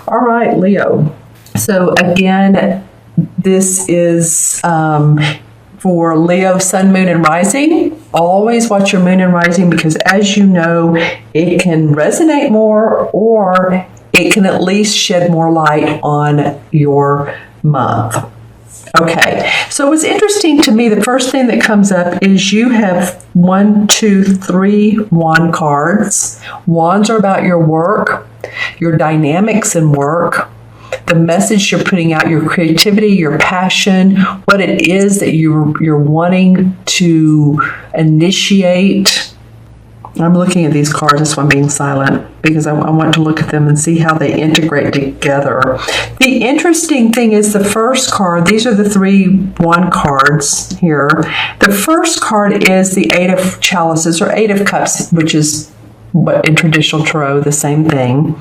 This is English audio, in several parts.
All right, Leo. So again, this is for Leo, Sun, Moon, and Rising. Always watch your Moon and Rising because, as you know, it can resonate more or it can at least shed more light on your month. Okay, so what's interesting to me, the first thing that comes up is you have 1, 2, 3 wand cards. Wands are about your work, your dynamics in work, the message you're putting out, your creativity, your passion, what it is that you're wanting to initiate. I'm looking at these cards, that's why I'm being silent, because I want to look at them and see how they integrate together. The interesting thing is the first card, these are the 3 wand cards here. The first card is the 8 of chalices, or 8 of cups, which is what in traditional tarot, the same thing.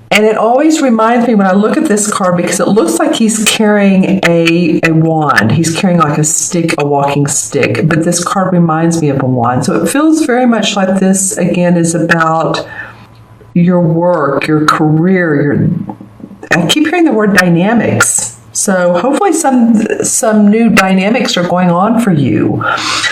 And it always reminds me when I look at this card, because it looks like he's carrying a wand. He's carrying like a stick, a walking stick. But this card reminds me of a wand. So it feels very much like this, again, is about your work, your career. I keep hearing the word dynamics. So hopefully some new dynamics are going on for you.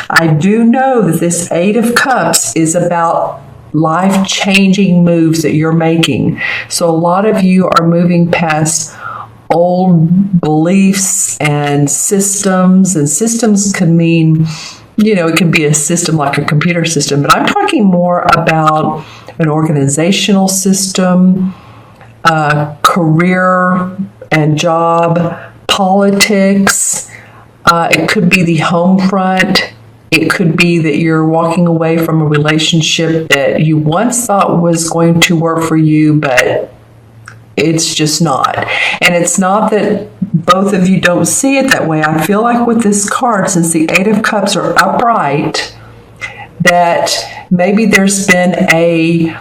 I do know that this 8 of Cups is about life-changing moves that you're making. So a lot of you are moving past old beliefs and systems can mean, it can be a system like a computer system, but I'm talking more about an organizational system, career and job, politics. It could be the home front. It could be that you're walking away from a relationship that you once thought was going to work for you, but it's just not. And it's not that both of you don't see it that way. I feel like with this card, since the 8 of Cups are upright, that maybe there's been a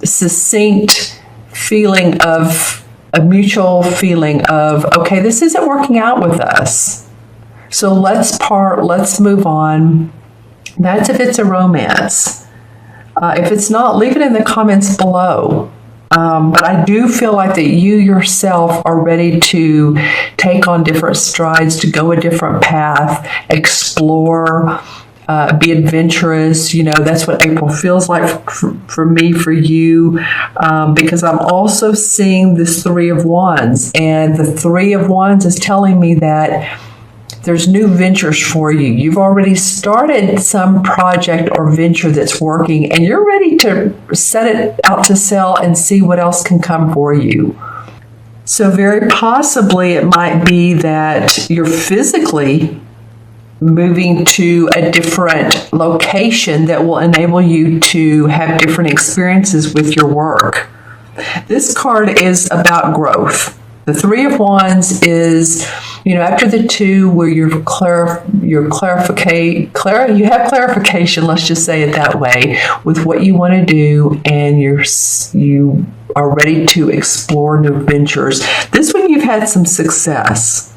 succinct feeling of, a mutual feeling of, okay, this isn't working out with us. So let's part, let's move on. That's if it's a romance. If it's not, leave it in the comments below. But I do feel like that you yourself are ready to take on different strides, to go a different path, explore, be adventurous. That's what April feels like for me, for you, because I'm also seeing this 3 of Wands. And the 3 of Wands is telling me that there's new ventures for you. You've already started some project or venture that's working, and you're ready to set it out to sell and see what else can come for you. So very possibly it might be that you're physically moving to a different location that will enable you to have different experiences with your work. This card is about growth. The 3 of Wands is, after the 2 where you have clarification, let's just say it that way, with what you want to do, and you are ready to explore new ventures. This one you've had some success.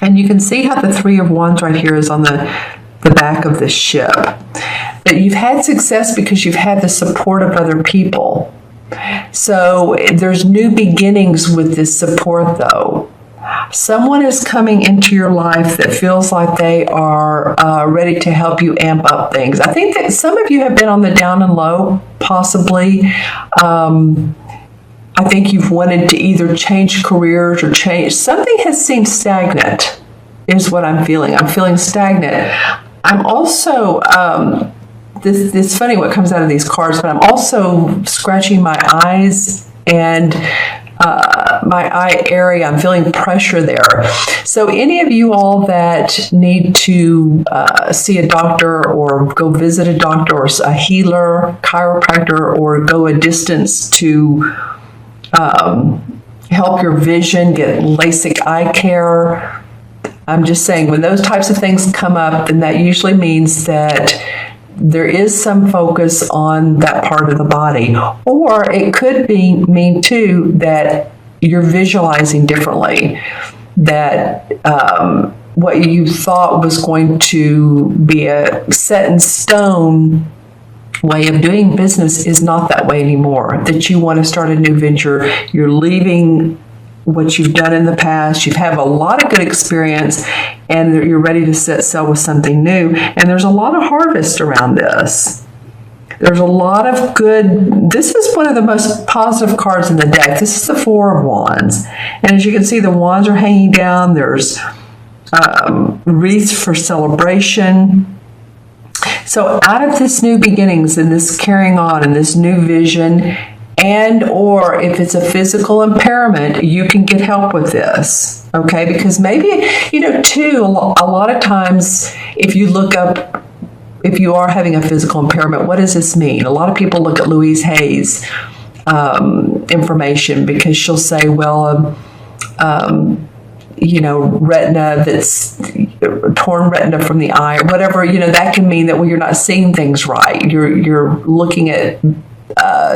And you can see how the 3 of Wands right here is on the back of the ship. But you've had success because you've had the support of other people. So there's new beginnings with this support, though. Someone is coming into your life that feels like they are ready to help you amp up things. I think that some of you have been on the down and low, possibly. I think you've wanted to either change careers or change. Something has seemed stagnant, is what I'm feeling. I'm feeling stagnant. I'm also... It's funny what comes out of these cards, but I'm also scratching my eyes and my eye area. I'm feeling pressure there. So any of you all that need to see a doctor or go visit a doctor or a healer, chiropractor, or go a distance to help your vision, get LASIK eye care, I'm just saying when those types of things come up, then that usually means that there is some focus on that part of the body. Or it could mean too that you're visualizing differently, that what you thought was going to be a set in stone way of doing business is not that way anymore, that you want to start a new venture. You're leaving what you've done in the past. You've had a lot of good experience, and you're ready to set sail with something new. And there's a lot of harvest around this. There's a lot of good. This is one of the most positive cards in the deck. This is the Four of Wands. And as you can see, the wands are hanging down. There's wreaths for celebration. So out of this new beginnings and this carrying on and this new vision, and or if it's a physical impairment, you can get help with this, okay? Because maybe, too, a lot of times if you look up, if you are having a physical impairment, what does this mean? A lot of people look at Louise Hay's information, because she'll say, well, retina, that's torn retina from the eye, or whatever, that can mean that, well, you're not seeing things right. You're looking at,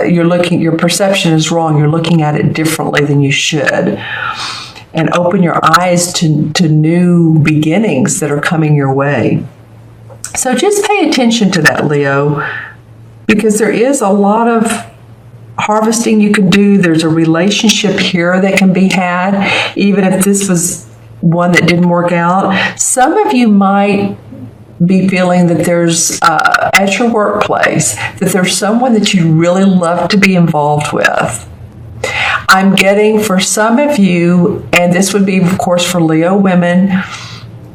your perception is wrong. You're looking at it differently than you should. And open your eyes to new beginnings that are coming your way. So just pay attention to that, Leo, because there is a lot of harvesting you can do. There's a relationship here that can be had, even if this was one that didn't work out. Some of you might be feeling that there's, at your workplace, that there's someone that you really love to be involved with. I'm getting for some of you, and this would be, of course, for Leo women,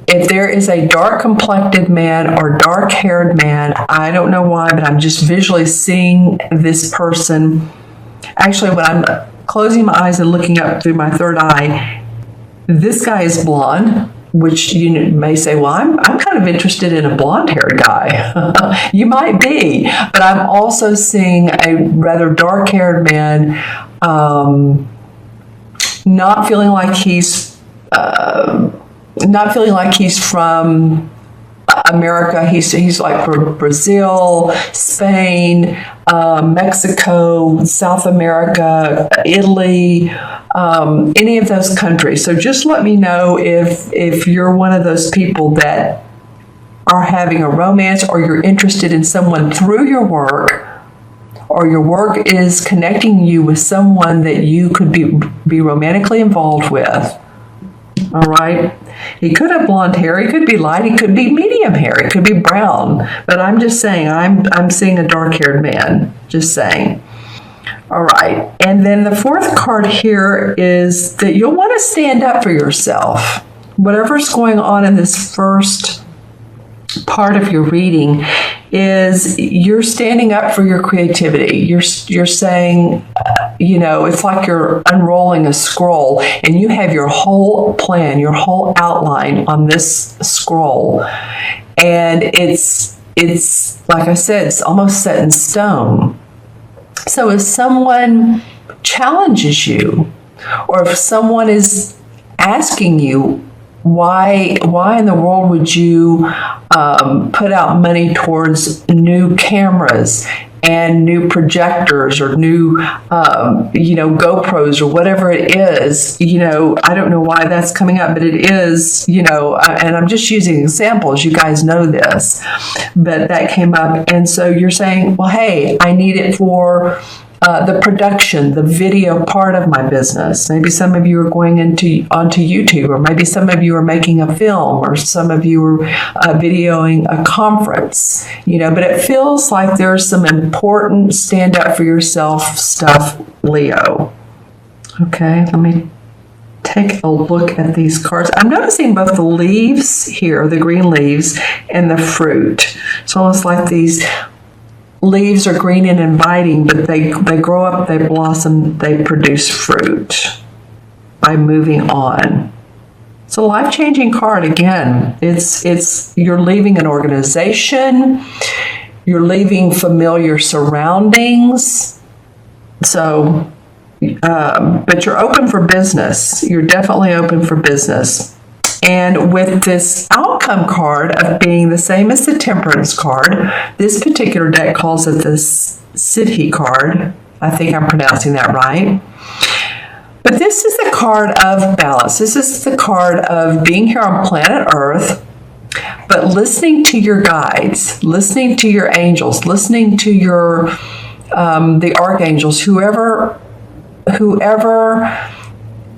if there is a dark-complected man or dark-haired man, I don't know why, but I'm just visually seeing this person. Actually, when I'm closing my eyes and looking up through my third eye, this guy is blonde, which you may say, well, I'm kind of interested in a blonde-haired guy. You might be, but I'm also seeing a rather dark-haired man, not feeling like he's from America. He's like from Brazil, Spain, Mexico, South America, Italy, any of those countries. So just let me know if you're one of those people that are having a romance, or you're interested in someone through your work, or your work is connecting you with someone that you could be romantically involved with. All right. He could have blonde hair. He could be light. He could be medium hair. He could be brown. But I'm just saying, I'm seeing a dark-haired man. Just saying. All right. And then the fourth card here is that you'll want to stand up for yourself. Whatever's going on in this first part of your reading is you're standing up for your creativity. You're saying, it's like you're unrolling a scroll and you have your whole plan, your whole outline on this scroll. And it's like I said, it's almost set in stone. So if someone challenges you, or if someone is asking you, why in the world would you put out money towards new cameras and new projectors or new, GoPros or whatever it is? I don't know why that's coming up, but it is, and I'm just using examples. You guys know this, but that came up. And so you're saying, well, hey, I need it for the production, the video part of my business. Maybe some of you are going onto YouTube, or maybe some of you are making a film, or some of you are videoing a conference, but it feels like there's some important stand up for yourself stuff, Leo. Okay, let me take a look at these cards. I'm noticing both the leaves here, the green leaves, and the fruit. It's almost like these leaves are green and inviting, but they grow up, they blossom, they produce fruit by moving on. It's a life-changing card again. It's you're leaving an organization, you're leaving familiar surroundings. So, but you're open for business. You're definitely open for business. And with this outcome card of being the same as the Temperance card, this particular deck calls it the Siddhi card. I think I'm pronouncing that right. But this is the card of balance. This is the card of being here on planet Earth, But listening to your guides, listening to your angels, listening to your the archangels, whoever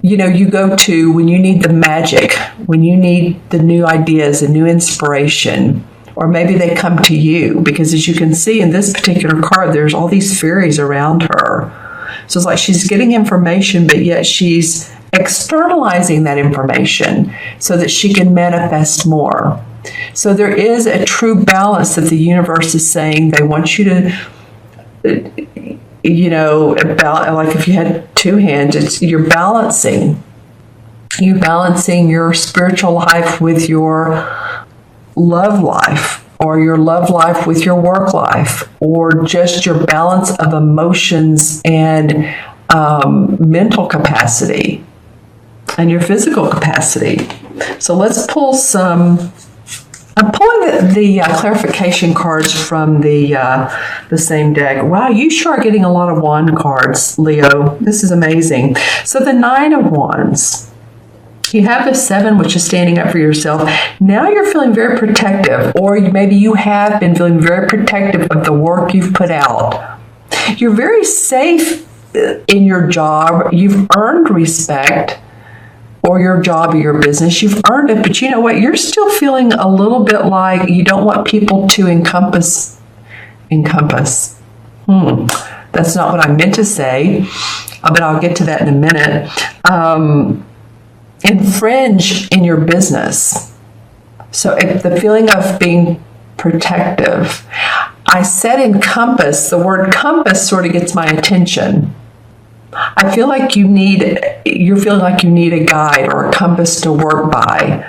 you go to when you need the magic, when you need the new ideas and new inspiration, or maybe they come to you, because as you can see in this particular card, there's all these fairies around her. So it's like she's getting information, but yet she's externalizing that information so that she can manifest more. So there is a true balance that the universe is saying they want you to, about, like if you had two hands, you're balancing your spiritual life with your love life, or your love life with your work life, or just your balance of emotions and mental capacity and your physical capacity. So let's pull some. I'm pulling the clarification cards from the same deck. Wow, you sure are getting a lot of wand cards, Leo. This is amazing. So the 9 of Wands. You have the 7, which is standing up for yourself. Now you're feeling very protective, or maybe you have been feeling very protective of the work you've put out. You're very safe in your job. You've earned respect, or your job or your business. You've earned it, but you know what? You're still feeling a little bit like you don't want people to encompass. That's not what I meant to say, but I'll get to that in a minute. Infringe in your business. So if the feeling of being protective, I said encompass. The word compass sort of gets my attention. I feel like you're feeling like you need a guide or a compass to work by.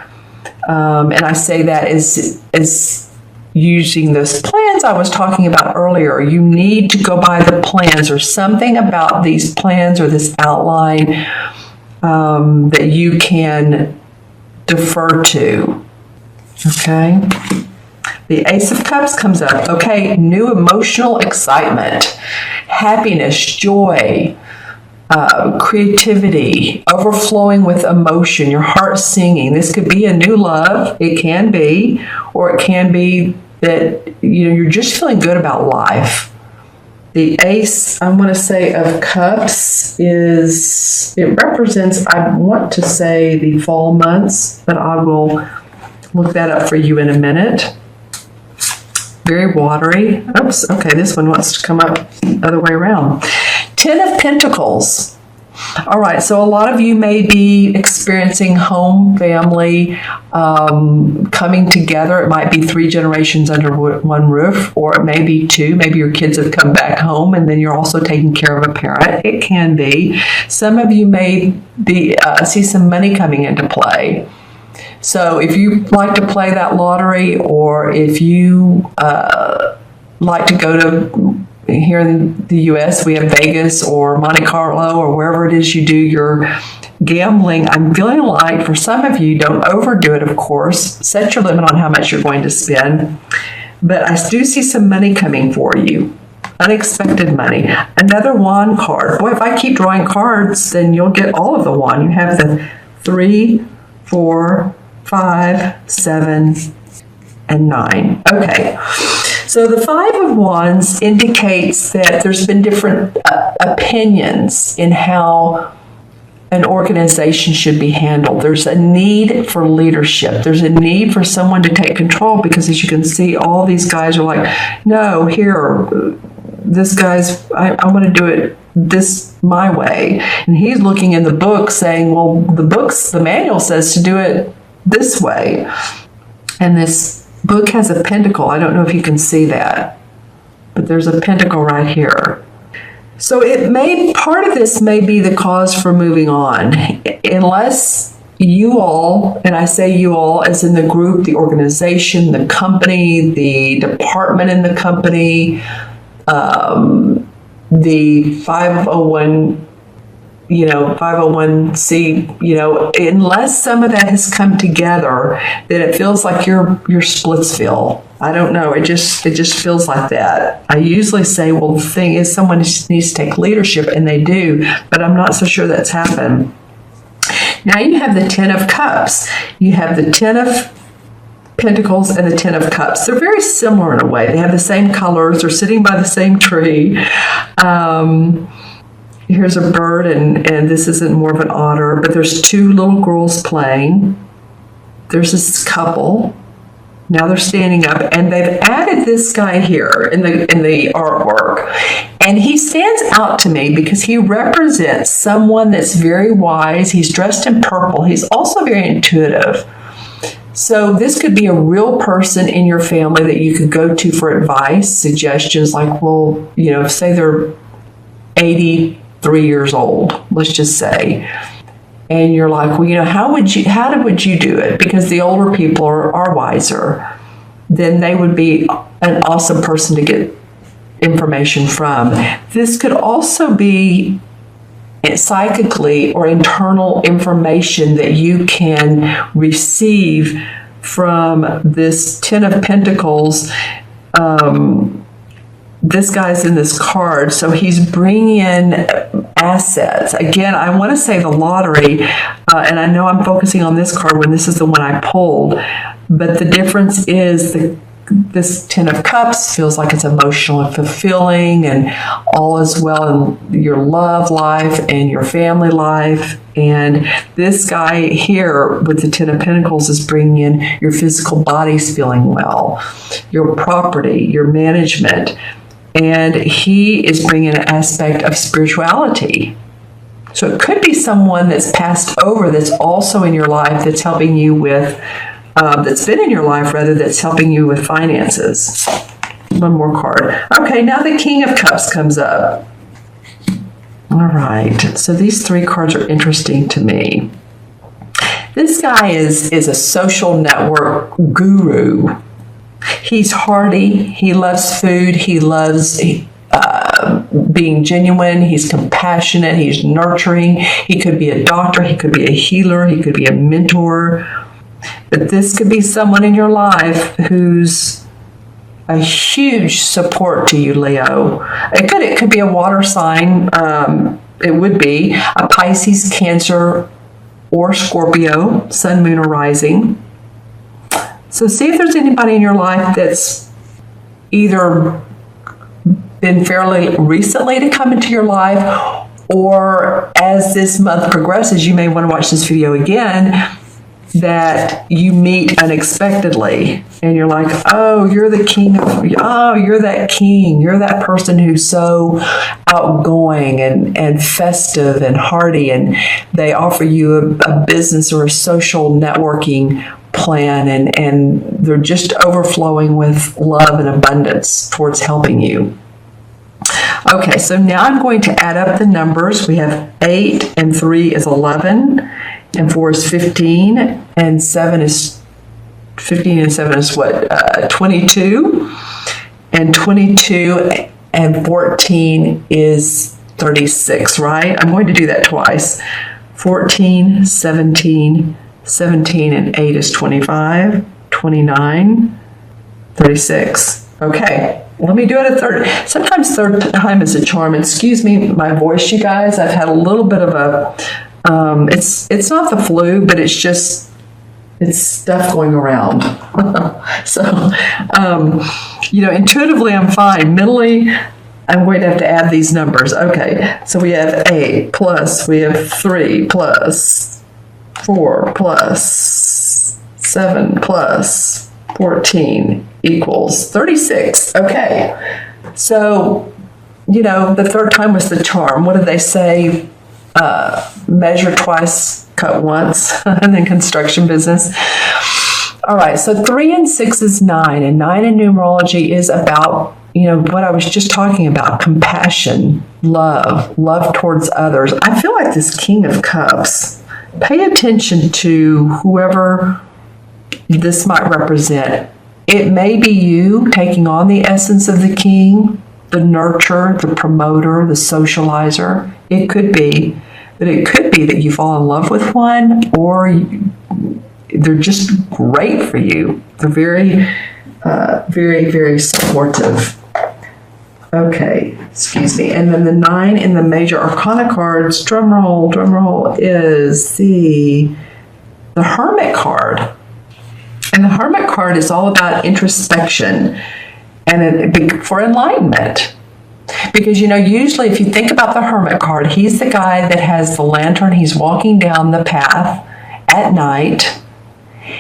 And I say that as using those plans I was talking about earlier. You need to go by the plans, or something about these plans or this outline that you can defer to. Okay? The Ace of Cups comes up. Okay, new emotional excitement, happiness, joy, creativity, overflowing with emotion, your heart singing. This could be a new love. It can be, or it can be that you're just feeling good about life. The Ace, I want to say, of Cups it represents, I want to say, the fall months, but I will look that up for you in a minute. Very watery. Oops, okay, this one wants to come up the other way around. 10 of Pentacles. All right, so a lot of you may be experiencing home, family, coming together. It might be 3 generations under one roof, or it may be 2. Maybe your kids have come back home and then you're also taking care of a parent. It can be. Some of you may be see some money coming into play. So if you like to play that lottery, or if you like to go to, here in the U.S., we have Vegas or Monte Carlo or wherever it is you do your gambling, I'm feeling like for some of you, don't overdo it, of course. Set your limit on how much you're going to spend. But I do see some money coming for you. Unexpected money. Another wand card. Boy, if I keep drawing cards, then you'll get all of the wand. You have the 3, 4, 5, 7, and 9. Okay. So the 5 of Wands indicates that there's been different opinions in how an organization should be handled. There's a need for leadership. There's a need for someone to take control, because as you can see, all these guys are like, no, here, this guy's, I want to do it this my way. And he's looking in the book saying, well, the manual says to do it this way. And this book has a pentacle. I don't know if you can see that, but there's a pentacle right here. So part of this may be the cause for moving on, unless you all, and I say you all as in the group, the organization, the company, the department in the company, the 501c, unless some of that has come together, then it feels like you're Splitsville. I don't know. It just feels like that. I usually say, well, the thing is, someone just needs to take leadership, and they do, but I'm not so sure that's happened. Now you have the 10 of Cups. You have the 10 of Pentacles and the Ten of Cups. They're very similar in a way. They have the same colors. They're sitting by the same tree. Here's a bird, and this isn't more of an otter, but there's two little girls playing. There's this couple. Now they're standing up, and they've added this guy here in the artwork. And he stands out to me because he represents someone that's very wise. He's dressed in purple. He's also very intuitive. So this could be a real person in your family that you could go to for advice, suggestions like, well, you know, say they're 83 years old, let's just say. And you're like, well, you know, how would you do it? Because the older people are wiser. Then they would be an awesome person to get information from. This could also be psychically or internal information that you can receive from this Ten of Pentacles. This guy's in this card, so he's bringing in assets. Again, I want to say the lottery, and I know I'm focusing on this card when this is the one I pulled, but the difference is this Ten of Cups feels like it's emotional and fulfilling and all is well in your love life and your family life. And this guy here with the Ten of Pentacles is bringing in your physical body's feeling well, your property, your management. And he is bringing an aspect of spirituality. So it could be someone that's passed over that's also in your life that's helping you with, that's been in your life rather, that's helping you with finances. One more card. Okay, now the King of Cups comes up. All right, so these three cards are interesting to me. This guy is a social network guru. He's hearty, he loves food, he loves being genuine, he's compassionate, he's nurturing. He could be a doctor, he could be a healer, he could be a mentor. But this could be someone in your life who's a huge support to you, Leo. It could be a water sign. It would be a Pisces, Cancer, or Scorpio, Sun, Moon, or Rising. So see if there's anybody in your life that's either been fairly recently to come into your life, or as this month progresses, you may want to watch this video again, that you meet unexpectedly and you're like, oh, you're the king of, oh, you're that king. You're that person who's so outgoing and festive and hearty, and they offer you a business or a social networking plan, and they're just overflowing with love and abundance towards helping you. Okay, so now I'm going to add up the numbers. We have 8 and 3 is 11, and 4 is 15, and 7 is 15 and 7 is what? 22, and 22 and 14 is 36, right? I'm going to do that twice. 14, 17, 17 and 8 is 25, 29, 36. Okay, let me do it a third. Sometimes third time is a charm. Excuse me, my voice, you guys. I've had a little bit of a, it's not the flu, but it's just, it's stuff going around. So, you know, intuitively I'm fine. Mentally, I'm going to have to add these numbers. Okay, so we have 8 plus, we have 3 plus, 4 plus 7 plus 14 equals 36. Okay. So, you know, the third time was the charm. What did they say? Measure twice, cut once, and then construction business. All right. So 3 and 6 is 9, and 9 in numerology is about, you know, what I was just talking about, compassion, love towards others. I feel like this King of Cups, pay attention to whoever this might represent. It may be you taking on the essence of the king, the nurturer, the promoter, the socializer. It could be. But it could be that you fall in love with one, or they're just great for you. They're very, very, very supportive. Okay, excuse me. And then the 9 in the major arcana cards, drum roll, is the Hermit card. And the Hermit card is all about introspection and for enlightenment. Because, usually if you think about the Hermit card, he's the guy that has the lantern. He's walking down the path at night.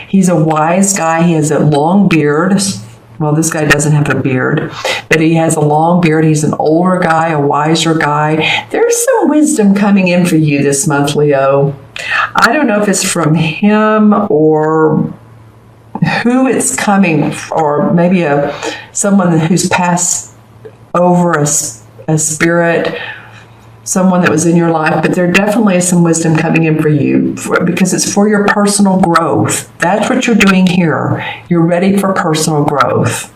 He's a wise guy. He has a long beard. Well, this guy doesn't have a beard, but he has a long beard. He's an older guy, a wiser guy. There's some wisdom coming in for you this month, Leo. I don't know if it's from him or who it's coming, or maybe someone who's passed over a spirit, someone that was in your life, but there definitely is some wisdom coming in for you because it's for your personal growth. That's what you're doing here. You're ready for personal growth.